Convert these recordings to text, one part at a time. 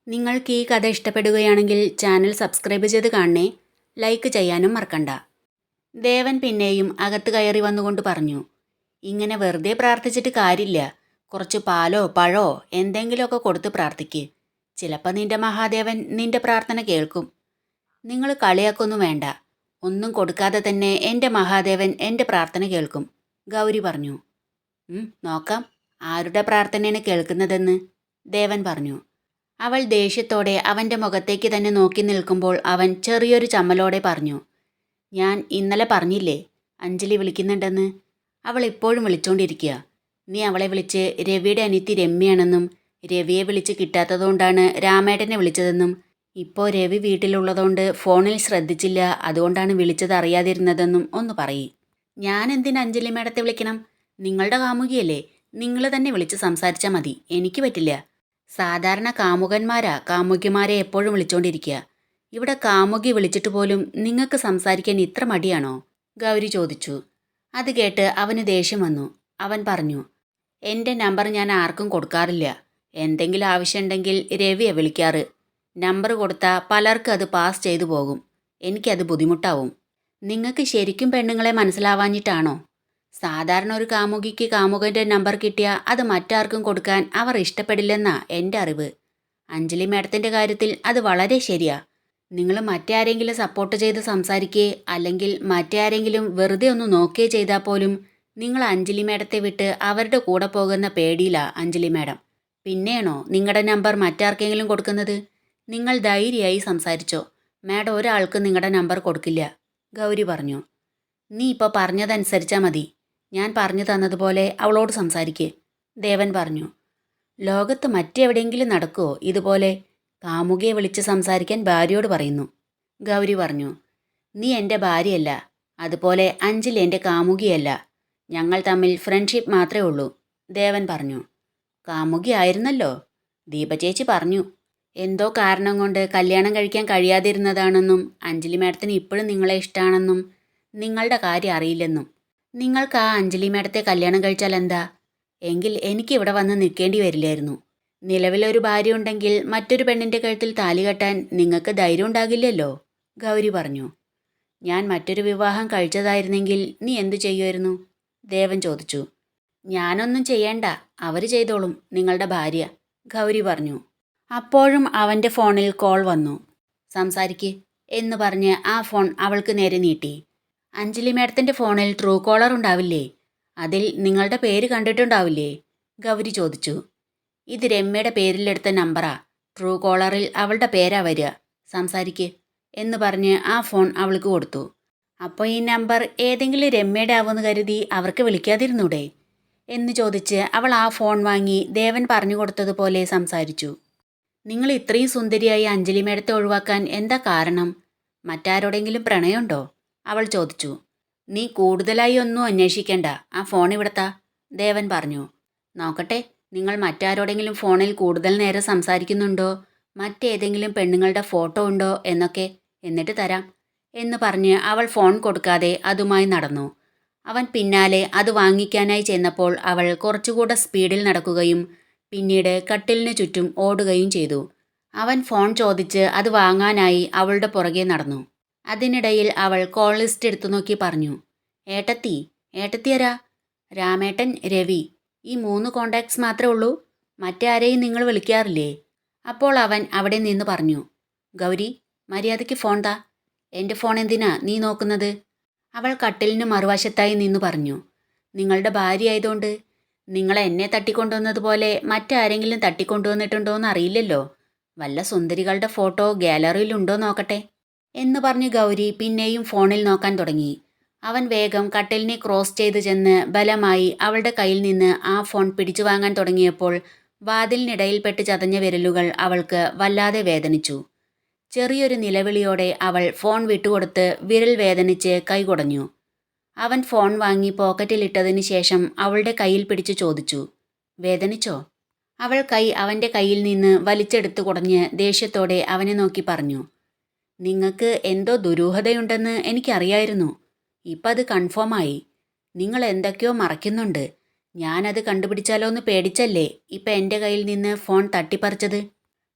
നിങ്ങൾക്ക് ഈ കഥ ഇഷ്ടപ്പെടുകയാണെങ്കിൽ ചാനൽ സബ്സ്ക്രൈബ് ചെയ്ത് കാണണേ. ലൈക്ക് ചെയ്യാനും മറക്കണ്ട. ദേവൻ പിന്നെയും അകത്ത് കയറി വന്നുകൊണ്ട് പറഞ്ഞു, ഇങ്ങനെ വെറുതെ പ്രാർത്ഥിച്ചിട്ട് കാര്യമില്ല. കുറച്ച് പാലോ പഴോ എന്തെങ്കിലുമൊക്കെ കൊടുത്ത് പ്രാർത്ഥിക്ക്. ചിലപ്പോൾ നിന്റെ മഹാദേവൻ നിന്റെ പ്രാർത്ഥന കേൾക്കും. നിങ്ങൾ കളിയാക്കൊന്നും വേണ്ട. ഒന്നും കൊടുക്കാതെ തന്നെ എൻ്റെ മഹാദേവൻ എൻ്റെ പ്രാർത്ഥന കേൾക്കും, ഗൗരി പറഞ്ഞു. നോക്കാം ആരുടെ പ്രാർത്ഥനയാണ് കേൾക്കുന്നതെന്ന്, ദേവൻ പറഞ്ഞു. അവൾ ദേഷ്യത്തോടെ അവൻ്റെ മുഖത്തേക്ക് തന്നെ നോക്കി നിൽക്കുമ്പോൾ അവൻ ചെറിയൊരു ചമ്മലോടെ പറഞ്ഞു, ഞാൻ ഇന്നലെ പറഞ്ഞില്ലേ അഞ്ജലി വിളിക്കുന്നുണ്ടെന്ന്. അവൾ ഇപ്പോഴും വിളിച്ചുകൊണ്ടിരിക്കുക. നീ അവളെ വിളിച്ച് രവിയുടെ അനിയത്തി രമ്യയാണെന്നും രവിയെ വിളിച്ച് കിട്ടാത്തതുകൊണ്ടാണ് രാമേട്ടനെ വിളിച്ചതെന്നും ഇപ്പോൾ രവി വീട്ടിലുള്ളതുകൊണ്ട് ഫോണിൽ ശ്രദ്ധിച്ചില്ല, അതുകൊണ്ടാണ് വിളിച്ചത് അറിയാതിരുന്നതെന്നും ഒന്ന് പറയ്. ഞാൻ എന്തിന് അഞ്ജലി മേഡത്തെ വിളിക്കണം? നിങ്ങളുടെ കാമുകിയല്ലേ, നിങ്ങൾ തന്നെ വിളിച്ച് സംസാരിച്ചാൽ മതി. എനിക്ക് പറ്റില്ല. സാധാരണ കാമുകന്മാരാ കാമുകിമാരെ എപ്പോഴും വിളിച്ചോണ്ടിരിക്കുക. ഇവിടെ കാമുകി വിളിച്ചിട്ട് പോലും നിങ്ങൾക്ക് സംസാരിക്കാൻ ഇത്ര മടിയാണോ? ഗൗരി ചോദിച്ചു. അത് കേട്ട് അവന് ദേഷ്യം വന്നു. അവൻ പറഞ്ഞു, എൻ്റെ നമ്പർ ഞാൻ ആർക്കും കൊടുക്കാറില്ല. എന്തെങ്കിലും ആവശ്യമുണ്ടെങ്കിൽ രവിയെ വിളിക്കാറ്. നമ്പർ കൊടുത്താൽ പലർക്കും അത് പാസ് ചെയ്തു പോകും. എനിക്കത് ബുദ്ധിമുട്ടാവും. നിങ്ങൾക്ക് ശരിക്കും പെണ്ണുങ്ങളെ മനസ്സിലാവാഞ്ഞിട്ടാണോ? സാധാരണ ഒരു കാമുകിക്ക് കാമുകൻ്റെ നമ്പർ കിട്ടിയാൽ അത് മറ്റാർക്കും കൊടുക്കാൻ അവർ ഇഷ്ടപ്പെടില്ലെന്നാ എൻ്റെ അറിവ്. അഞ്ജലി മേഡത്തിൻ്റെ കാര്യത്തിൽ അത് വളരെ ശരിയാ. നിങ്ങൾ മറ്റാരെങ്കിലും സപ്പോർട്ട് ചെയ്ത് സംസാരിക്കുകയെ അല്ലെങ്കിൽ മറ്റാരെങ്കിലും വെറുതെ ഒന്ന് നോക്കുകയോ ചെയ്താൽ പോലും നിങ്ങൾ അഞ്ജലി മേഡത്തെ വിട്ട് അവരുടെ കൂടെ പോകുന്ന പേടിയിലാ അഞ്ജലി മേഡം. പിന്നെയാണോ നിങ്ങളുടെ നമ്പർ മറ്റാർക്കെങ്കിലും കൊടുക്കുന്നത്? നിങ്ങൾ ധൈര്യമായി സംസാരിച്ചോ. മേഡം ഒരാൾക്ക് നിങ്ങളുടെ നമ്പർ കൊടുക്കില്ല, ഗൗരി പറഞ്ഞു. നീ ഇപ്പോൾ പറഞ്ഞതനുസരിച്ചാൽ മതി. ഞാൻ പറഞ്ഞു തന്നതുപോലെ അവളോട് സംസാരിക്കേ, ദേവൻ പറഞ്ഞു. ലോകത്ത് മറ്റെവിടെയെങ്കിലും നടക്കുമോ ഇതുപോലെ? കാമുകിയെ വിളിച്ച് സംസാരിക്കാൻ ഭാര്യയോട് പറയുന്നു, ഗൗരി പറഞ്ഞു. നീ എൻ്റെ ഭാര്യയല്ല, അതുപോലെ അഞ്ജലി എൻ്റെ കാമുകിയല്ല. ഞങ്ങൾ തമ്മിൽ ഫ്രണ്ട്ഷിപ്പ് മാത്രമേ ഉള്ളൂ, ദേവൻ പറഞ്ഞു. കാമുകി ആയിരുന്നല്ലോ, ദീപചേച്ചി പറഞ്ഞു. എന്തോ കാരണം കൊണ്ട് കല്യാണം കഴിക്കാൻ കഴിയാതിരുന്നതാണെന്നും അഞ്ജലി മേഡത്തിന് ഇപ്പോഴും നിങ്ങളെ ഇഷ്ടമാണെന്നും നിങ്ങളുടെ കാര്യം അറിയില്ലെന്നും. നിങ്ങൾക്ക് ആ അഞ്ജലി മേഡത്തെ കല്യാണം കഴിച്ചാൽ എന്താ? എങ്കിൽ എനിക്കിവിടെ വന്ന് നിൽക്കേണ്ടി വരില്ലായിരുന്നു. നിലവിലൊരു ഭാര്യ ഉണ്ടെങ്കിൽ മറ്റൊരു പെണ്ണിൻ്റെ കഴുത്തിൽ താലി കെട്ടാൻ നിങ്ങൾക്ക് ധൈര്യം ഉണ്ടാകില്ലല്ലോ, ഗൗരി പറഞ്ഞു. ഞാൻ മറ്റൊരു വിവാഹം കഴിച്ചതായിരുന്നെങ്കിൽ നീ എന്തു ചെയ്യുമായിരുന്നു? ദേവൻ ചോദിച്ചു. ഞാനൊന്നും ചെയ്യേണ്ട, അവർ ചെയ്തോളും, നിങ്ങളുടെ ഭാര്യ, ഗൗരി പറഞ്ഞു. അപ്പോഴും അവൻ്റെ ഫോണിൽ കോൾ വന്നു. സംസാരിക്ക് എന്ന് പറഞ്ഞ് ആ ഫോൺ അവൾക്ക് നേരെ നീട്ടി. അഞ്ജലി മേഡത്തിൻ്റെ ഫോണിൽ ട്രൂ കോളർ ഉണ്ടാവില്ലേ? അതിൽ നിങ്ങളുടെ പേര് കണ്ടിട്ടുണ്ടാവില്ലേ? ഗൗരി ചോദിച്ചു. ഇത് രമ്യയുടെ പേരിലെടുത്ത നമ്പറാ. ട്രൂ കോളറിൽ അവളുടെ പേരാ വരിക. സംസാരിക്ക് എന്ന് പറഞ്ഞ് ആ ഫോൺ അവൾക്ക് കൊടുത്തു. അപ്പോൾ ഈ നമ്പർ ഏതെങ്കിലും രമ്യയുടെ ആവുമെന്ന് കരുതി അവർക്ക് വിളിക്കാതിരുന്നൂടെ എന്ന് ചോദിച്ച് അവൾ ആ ഫോൺ വാങ്ങി ദേവൻ പറഞ്ഞു കൊടുത്തതുപോലെ സംസാരിച്ചു. നിങ്ങൾ ഇത്രയും സുന്ദരിയായി അഞ്ജലി മേഡത്തെ ഒഴിവാക്കാൻ എന്താ കാരണം? മറ്റാരോടെങ്കിലും പ്രണയമുണ്ടോ? അവൾ ചോദിച്ചു. നീ കൂടുതലായി ഒന്നും അന്വേഷിക്കണ്ട, ആ ഫോൺ ഇവിടത്താ, ദേവൻ പറഞ്ഞു. നോക്കട്ടെ, നിങ്ങൾ മറ്റാരോടെങ്കിലും ഫോണിൽ കൂടുതൽ നേരം സംസാരിക്കുന്നുണ്ടോ, മറ്റേതെങ്കിലും പെണ്ണുങ്ങളുടെ ഫോട്ടോ ഉണ്ടോ എന്നൊക്കെ, എന്നിട്ട് തരാം എന്ന് പറഞ്ഞ് അവൾ ഫോൺ കൊടുക്കാതെ അതുമായി നടന്നു. അവൻ പിന്നാലെ അത് വാങ്ങിക്കാനായി ചെന്നപ്പോൾ അവൾ കുറച്ചുകൂടെ സ്പീഡിൽ നടക്കുകയും പിന്നീട് കട്ടിലിന് ചുറ്റും ഓടുകയും ചെയ്തു. അവൻ ഫോൺ ചോദിച്ച് അത് വാങ്ങാനായി അവളുടെ പുറകെ നടന്നു. അതിനിടയിൽ അവൾ കോൾ ലിസ്റ്റ് എടുത്തു നോക്കി പറഞ്ഞു. ഏട്ടത്തിയാരാ? രാമേട്ടൻ, രവി, ഈ 3 കോണ്ടാക്ട്സ് മാത്രമേ ഉള്ളൂ? മറ്റാരെയും നിങ്ങൾ വിളിക്കാറില്ലേ? അപ്പോൾ അവൻ അവിടെ നിന്ന് പറഞ്ഞു. ഗൗരി, മര്യാദയ്ക്ക് ഫോൺ താ. എൻ്റെ ഫോൺ എന്തിനാ നീ നോക്കുന്നത്? അവൾ കട്ടിലിന് മറുവശത്തായി നിന്ന് പറഞ്ഞു. നിങ്ങളുടെ ഭാര്യ ആയതുകൊണ്ട്. നിങ്ങളെ എന്നെ തട്ടിക്കൊണ്ടുവന്നതുപോലെ മറ്റാരെങ്കിലും തട്ടിക്കൊണ്ടുവന്നിട്ടുണ്ടോ എന്ന് അറിയില്ലല്ലോ. വല്ല സുന്ദരികളുടെ ഫോട്ടോ ഗാലറിയിലുണ്ടോ നോക്കട്ടെ എന്ന് പറഞ്ഞ് ഗൗരി പിന്നെയും ഫോണിൽ നോക്കാൻ തുടങ്ങി. അവൻ വേഗം കട്ടിലിനെ ക്രോസ് ചെയ്ത് ചെന്ന് ബലമായി അവളുടെ കയ്യിൽ നിന്ന് ആ ഫോൺ പിടിച്ചു വാങ്ങാൻ തുടങ്ങിയപ്പോൾ വാതിലിനിടയിൽപ്പെട്ട് ചതഞ്ഞ വിരലുകൾ അവൾക്ക് വല്ലാതെ വേദനിച്ചു. ചെറിയൊരു നിലവിളിയോടെ അവൾ ഫോൺ വിട്ടുകൊടുത്ത് വിരൽ വേദനിച്ച് കൈകുടഞ്ഞു. അവൻ ഫോൺ വാങ്ങി പോക്കറ്റിലിട്ടതിന് ശേഷം അവളുടെ കയ്യിൽ പിടിച്ചു ചോദിച്ചു, വേദനിച്ചോ? അവൾ കൈ അവൻ്റെ കയ്യിൽ നിന്ന് വലിച്ചെടുത്തു കുടഞ്ഞ് ദേഷ്യത്തോടെ അവനെ നോക്കി പറഞ്ഞു. നിങ്ങൾക്ക് എന്തോ ദുരൂഹതയുണ്ടെന്ന് എനിക്കറിയായിരുന്നു. ഇപ്പം അത് കൺഫേമായി. നിങ്ങൾ എന്തൊക്കെയോ മറയ്ക്കുന്നുണ്ട്. ഞാനത് കണ്ടുപിടിച്ചാലോ എന്ന് പേടിച്ചല്ലേ ഇപ്പം എൻ്റെ കയ്യിൽ നിന്ന് ഫോൺ തട്ടിപ്പറിച്ചത്.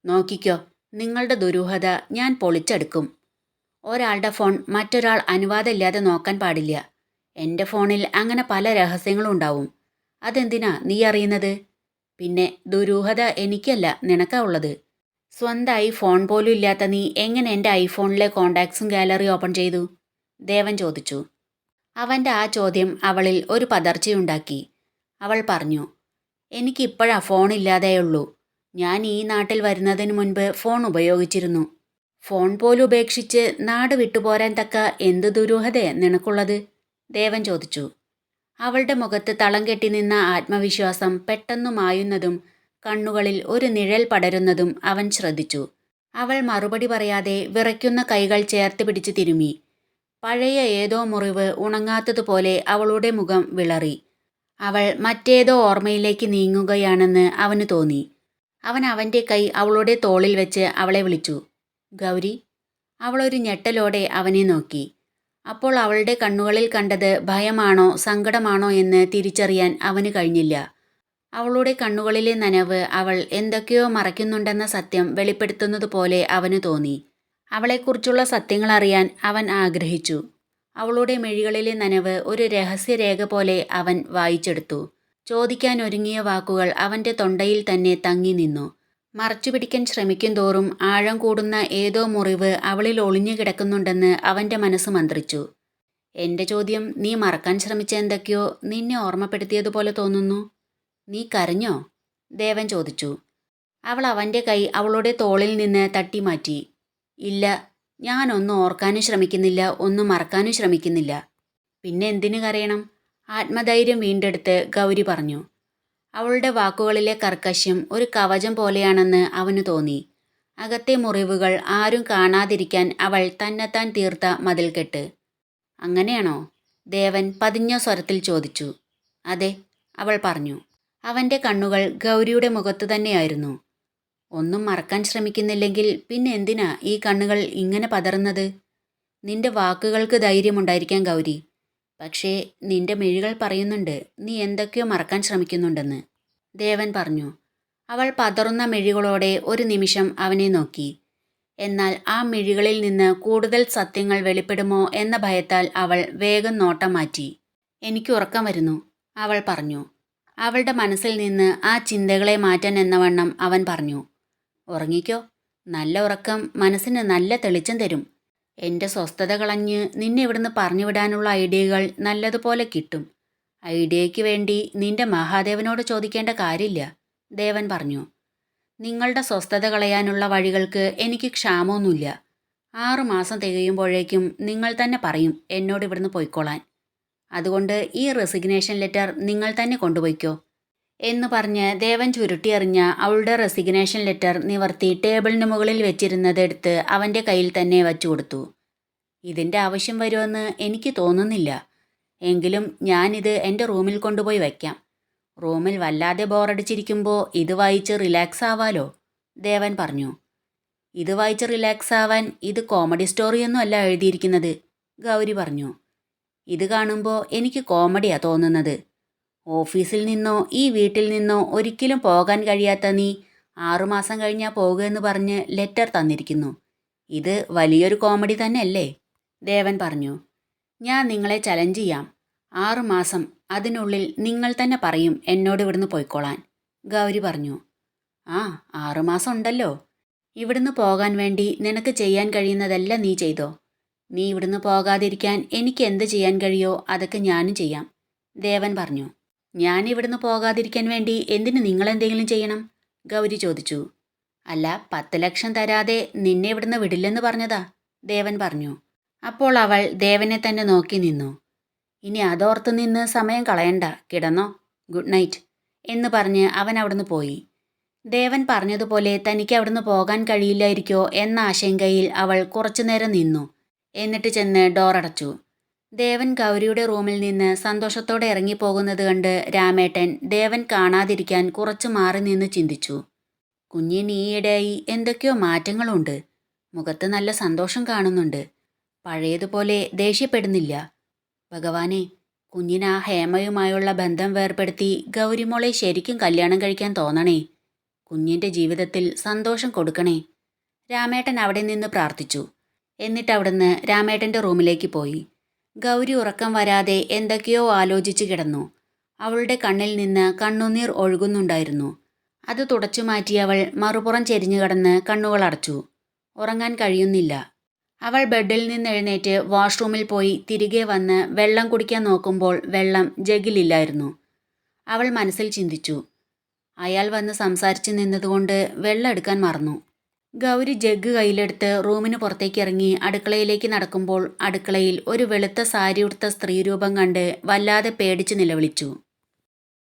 നോക്കിക്കോ, നിങ്ങളുടെ ദുരൂഹത ഞാൻ പൊളിച്ചെടുക്കും. ഒരാളുടെ ഫോൺ മറ്റൊരാൾ അനുവാദമില്ലാതെ നോക്കാൻ പാടില്ല. എൻ്റെ ഫോണിൽ അങ്ങനെ പല രഹസ്യങ്ങളും ഉണ്ടാവും. അതെന്തിനാ നീ അറിയുന്നത്? പിന്നെ ദുരൂഹത എനിക്കല്ല, നിനക്കാ ഉള്ളത്. സ്വന്തമായി ഫോൺ പോലും ഇല്ലാത്ത നീ എങ്ങനെ എൻ്റെ ഐഫോണിലെ കോണ്ടാക്ട്സും ഗാലറി ഓപ്പൺ ചെയ്തു? ദേവൻ ചോദിച്ചു. അവൻ്റെ ആ ചോദ്യം അവളിൽ ഒരു പതർച്ചയുണ്ടാക്കി. അവൾ പറഞ്ഞു, എനിക്കിപ്പോഴാ ഫോണില്ലാതെയുള്ളൂ. ഞാൻ ഈ നാട്ടിൽ വരുന്നതിന് മുൻപ് ഫോൺ ഉപയോഗിച്ചിരുന്നു. ഫോൺ പോലും ഉപേക്ഷിച്ച് നാട് വിട്ടുപോരാൻ തക്ക എന്ത് ദുരൂഹതയാ നിനക്കുള്ളത്? ദേവൻ ചോദിച്ചു. അവളുടെ മുഖത്ത് തളം കെട്ടി നിന്ന ആത്മവിശ്വാസം പെട്ടെന്നു മായുന്നതും കണ്ണുകളിൽ ഒരു നിഴൽ പടരുന്നതും അവൻ ശ്രദ്ധിച്ചു. അവൾ മറുപടി പറയാതെ വിറയ്ക്കുന്ന കൈകൾ ചേർത്ത് പിടിച്ച് തിരുമ്മി. പഴയ ഏതോ മുറിവ് ഉണങ്ങാത്തതുപോലെ അവളുടെ മുഖം വിളറി. അവൾ മറ്റേതോ ഓർമ്മയിലേക്ക് നീങ്ങുകയാണെന്ന് അവന് തോന്നി. അവൻ അവൻ്റെ കൈ അവളുടെ തോളിൽ വെച്ച് അവളെ വിളിച്ചു. ഗൗരി. അവളൊരു ഞെട്ടലോടെ അവനെ നോക്കി. അപ്പോൾ അവളുടെ കണ്ണുകളിൽ കണ്ടത് ഭയമാണോ സങ്കടമാണോ എന്ന് തിരിച്ചറിയാൻ അവന് കഴിഞ്ഞില്ല. അവളുടെ കണ്ണുകളിലെ നനവ് അവൾ എന്തൊക്കെയോ മറയ്ക്കുന്നുണ്ടെന്ന സത്യം വെളിപ്പെടുത്തുന്നത് പോലെ അവന് തോന്നി. അവളെക്കുറിച്ചുള്ള സത്യങ്ങൾ അറിയാൻ അവൻ ആഗ്രഹിച്ചു. അവളുടെ മിഴികളിലെ നനവ് ഒരു രഹസ്യരേഖ പോലെ അവൻ വായിച്ചെടുത്തു. ചോദിക്കാൻ ഒരുങ്ങിയ വാക്കുകൾ അവൻ്റെ തൊണ്ടയിൽ തന്നെ തങ്ങി നിന്നു. മറച്ചുപിടിക്കാൻ ശ്രമിക്കും തോറും ആഴം കൂടുന്ന ഏതോ മുറിവ് അവളിൽ ഒളിഞ്ഞു കിടക്കുന്നുണ്ടെന്ന് അവൻ്റെ മനസ്സ് മന്ത്രിച്ചു. എൻ്റെ ചോദ്യം നീ മറക്കാൻ ശ്രമിച്ച എന്തൊക്കെയോ നിന്നെ ഓർമ്മപ്പെടുത്തിയതുപോലെ തോന്നുന്നു. നീ കരഞ്ഞോ? ദേവൻ ചോദിച്ചു. അവൾ അവൻ്റെ കൈ അവളുടെ തോളിൽ നിന്ന് തട്ടിമാറ്റി. ഇല്ല, ഞാനൊന്നും ഓർക്കാനും ശ്രമിക്കുന്നില്ല, ഒന്നും മറക്കാനും ശ്രമിക്കുന്നില്ല. പിന്നെ എന്തിനു കരയണം? ആത്മധൈര്യം വീണ്ടെടുത്ത് ഗൗരി പറഞ്ഞു. അവളുടെ വാക്കുകളിലെ കർക്കശ്യം ഒരു കവചം പോലെയാണെന്ന് അവന് തോന്നി. അകത്തെ മുറിവുകൾ ആരും കാണാതിരിക്കാൻ അവൾ തന്നെത്താൻ തീർത്ത മതിൽക്കെട്ട്. അങ്ങനെയാണോ? ദേവൻ പതിഞ്ഞ സ്വരത്തിൽ ചോദിച്ചു. അതെ, അവൾ പറഞ്ഞു. അവൻ്റെ കണ്ണുകൾ ഗൗരിയുടെ മുഖത്തു തന്നെയായിരുന്നു. ഒന്നും മറക്കാൻ ശ്രമിക്കുന്നില്ലെങ്കിൽ പിന്നെ എന്തിനാ ഈ കണ്ണുകൾ ഇങ്ങനെ പതറുന്നത്? നിന്റെ വാക്കുകൾക്ക് ധൈര്യമുണ്ടായിരിക്കാം ഗൗരി. പക്ഷേ നിന്റെ മിഴികൾ പറയുന്നുണ്ട് നീ എന്തൊക്കെയോ മറക്കാൻ ശ്രമിക്കുന്നുണ്ടെന്ന്. ദേവൻ പറഞ്ഞു. അവൾ പതറുന്ന മിഴികളോടെ ഒരു നിമിഷം അവനെ നോക്കി. എന്നാൽ ആ മിഴികളിൽ നിന്ന് കൂടുതൽ സത്യങ്ങൾ വെളിപ്പെടുമോ എന്ന ഭയത്താൽ അവൾ വേഗം നോട്ടം മാറ്റി. എനിക്ക് ഉറക്കം വരുന്നു, അവൾ പറഞ്ഞു. അവളുടെ മനസ്സിൽ നിന്ന് ആ ചിന്തകളെ മാറ്റാൻ എന്നവണ്ണം അവൻ പറഞ്ഞു. ഉറങ്ങിക്കോ, നല്ല ഉറക്കം മനസ്സിന് നല്ല തെളിച്ചം തരും. എൻ്റെ സ്വസ്ഥത കളഞ്ഞ് നിന്നെ ഇവിടുന്ന് പറഞ്ഞുവിടാനുള്ള ഐഡിയകൾ നല്ലതുപോലെ കിട്ടും. ഐഡിയയ്ക്ക് വേണ്ടി നിന്റെ മഹാദേവനോട് ചോദിക്കേണ്ട കാര്യമില്ല, ദേവൻ പറഞ്ഞു. നിങ്ങളുടെ സ്വസ്ഥത കളയാനുള്ള വഴികൾക്ക് എനിക്ക് ക്ഷാമമൊന്നുമില്ല. 6 മാസം തികയുമ്പോഴേക്കും നിങ്ങൾ തന്നെ പറയും എന്നോട് ഇവിടുന്ന് പോയിക്കോളാൻ. അതുകൊണ്ട് ഈ റെസിഗ്നേഷൻ ലെറ്റർ നിങ്ങൾ തന്നെ കൊണ്ടുപോയിക്കോ എന്ന് പറഞ്ഞ് ദേവൻ ചുരുട്ടിയെറിഞ്ഞ അവളുടെ റെസിഗ്നേഷൻ ലെറ്റർ നിവർത്തി ടേബിളിന് മുകളിൽ വെച്ചിരുന്നതെടുത്ത് അവൻ്റെ കയ്യിൽ തന്നെ വച്ചു കൊടുത്തു. ഇതിൻ്റെ ആവശ്യം വരുമെന്ന് എനിക്ക് തോന്നുന്നില്ല. എങ്കിലും ഞാനിത് എൻ്റെ റൂമിൽ കൊണ്ടുപോയി വയ്ക്കാം. റൂമിൽ വല്ലാതെ ബോറടിച്ചിരിക്കുമ്പോൾ ഇത് വായിച്ച് റിലാക്സ് ആവാലോ, ദേവൻ പറഞ്ഞു. ഇത് വായിച്ച് റിലാക്സ് ആവാൻ ഇത് കോമഡി സ്റ്റോറിയൊന്നും അല്ല എഴുതിയിരിക്കുന്നത്, ഗൗരി പറഞ്ഞു. ഇത് കാണുമ്പോൾ എനിക്ക് കോമഡിയാ തോന്നുന്നത്. ഓഫീസിൽ നിന്നോ ഈ വീട്ടിൽ നിന്നോ ഒരിക്കലും പോകാൻ കഴിയാത്ത നീ 6 മാസം കഴിഞ്ഞാൽ പോകുമെന്ന് പറഞ്ഞ് ലെറ്റർ തന്നിരിക്കുന്നു. ഇത് വലിയൊരു കോമഡി തന്നെയല്ലേ, ദേവൻ പറഞ്ഞു. ഞാൻ നിങ്ങളെ ചലഞ്ച് ചെയ്യാം. 6 മാസം അതിനുള്ളിൽ നിങ്ങൾ തന്നെ പറയും എന്നോട് ഇവിടുന്ന് പോയിക്കോളാൻ, ഗൗരി പറഞ്ഞു. ആ, 6 മാസം ഉണ്ടല്ലോ. ഇവിടുന്ന് പോകാൻ വേണ്ടി നിനക്ക് ചെയ്യാൻ കഴിയുന്നതെല്ലാം നീ ചെയ്തോ. നീ ഇവിടുന്ന് പോകാതിരിക്കാൻ എനിക്ക് എന്ത് ചെയ്യാൻ കഴിയോ അതൊക്കെ ഞാനും ചെയ്യാം, ദേവൻ പറഞ്ഞു. ഞാൻ ഇവിടുന്ന് പോകാതിരിക്കാൻ വേണ്ടി എന്തിന് നിങ്ങളെന്തെങ്കിലും ചെയ്യണം, ഗൗരി ചോദിച്ചു. അല്ല, 10 ലക്ഷം തരാതെ നിന്നെ ഇവിടുന്ന് വിടില്ലെന്ന് പറഞ്ഞതാ, ദേവൻ പറഞ്ഞു. അപ്പോൾ അവൾ ദേവനെ തന്നെ നോക്കി നിന്നു. ഇനി അതോർത്ത് നിന്ന് സമയം കളയണ്ട, കിടന്നോ, ഗുഡ് നൈറ്റ് എന്ന് പറഞ്ഞ് അവൻ അവിടുന്ന് പോയി. ദേവൻ പറഞ്ഞതുപോലെ തനിക്ക് അവിടുന്ന് പോകാൻ കഴിയില്ലായിരിക്കോ എന്ന ആശങ്കയിൽ അവൾ കുറച്ചുനേരം നിന്നു. എന്നിട്ട് ചെന്ന് ഡോറടച്ചു. ദേവൻ ഗൗരിയുടെ റൂമിൽ നിന്ന് സന്തോഷത്തോടെ ഇറങ്ങിപ്പോകുന്നത് കണ്ട് രാമേട്ടൻ ദേവൻ കാണാതിരിക്കാൻ കുറച്ചു മാറി നിന്ന് ചിന്തിച്ചു. കുഞ്ഞിന് ഈയിടെയായി എന്തൊക്കെയോ മാറ്റങ്ങളുണ്ട്. മുഖത്ത് നല്ല സന്തോഷം കാണുന്നുണ്ട്. പഴയതുപോലെ ദേഷ്യപ്പെടുന്നില്ല. ഭഗവാനെ, കുഞ്ഞിന് ആ ഹേമയുമായുള്ള ബന്ധം വേർപ്പെടുത്തി ഗൗരിമോളെ ശരിക്കും കല്യാണം കഴിക്കാൻ തോന്നണേ. കുഞ്ഞിൻ്റെ ജീവിതത്തിൽ സന്തോഷം കൊടുക്കണേ. രാമേട്ടൻ അവിടെ നിന്ന് പ്രാർത്ഥിച്ചു. എന്നിട്ട് അവിടുന്ന് രാമേട്ടൻ്റെ റൂമിലേക്ക് പോയി. ഗൗരി ഉറക്കം വരാതെ എന്തൊക്കെയോ ആലോചിച്ച് കിടന്നു. അവളുടെ കണ്ണിൽ നിന്ന് കണ്ണുനീർ ഒഴുകുന്നുണ്ടായിരുന്നു. അത് തുടച്ചു മാറ്റിയവൾ മറുപുറം ചെരിഞ്ഞു കിടന്ന് കണ്ണുകളടച്ചു. ഉറങ്ങാൻ കഴിയുന്നില്ല. അവൾ ബെഡിൽ നിന്നെഴുന്നേറ്റ് വാഷ്റൂമിൽ പോയി തിരികെ വന്ന് വെള്ളം കുടിക്കാൻ നോക്കുമ്പോൾ വെള്ളം ജഗ്ഗിലില്ലായിരുന്നു. അവൾ മനസ്സിൽ ചിന്തിച്ചു, അയാൾ വന്ന് സംസാരിച്ചു നിന്നതുകൊണ്ട് വെള്ളം എടുക്കാൻ മറന്നു. ഗൗരി ജഗ്ഗ് കയ്യിലെടുത്ത് റൂമിന് പുറത്തേക്ക് ഇറങ്ങി അടുക്കളയിലേക്ക് നടക്കുമ്പോൾ അടുക്കളയിൽ ഒരു വെളുത്ത സാരി ഉടുത്ത സ്ത്രീരൂപം കണ്ട് വല്ലാതെ പേടിച്ച് നിലവിളിച്ചു.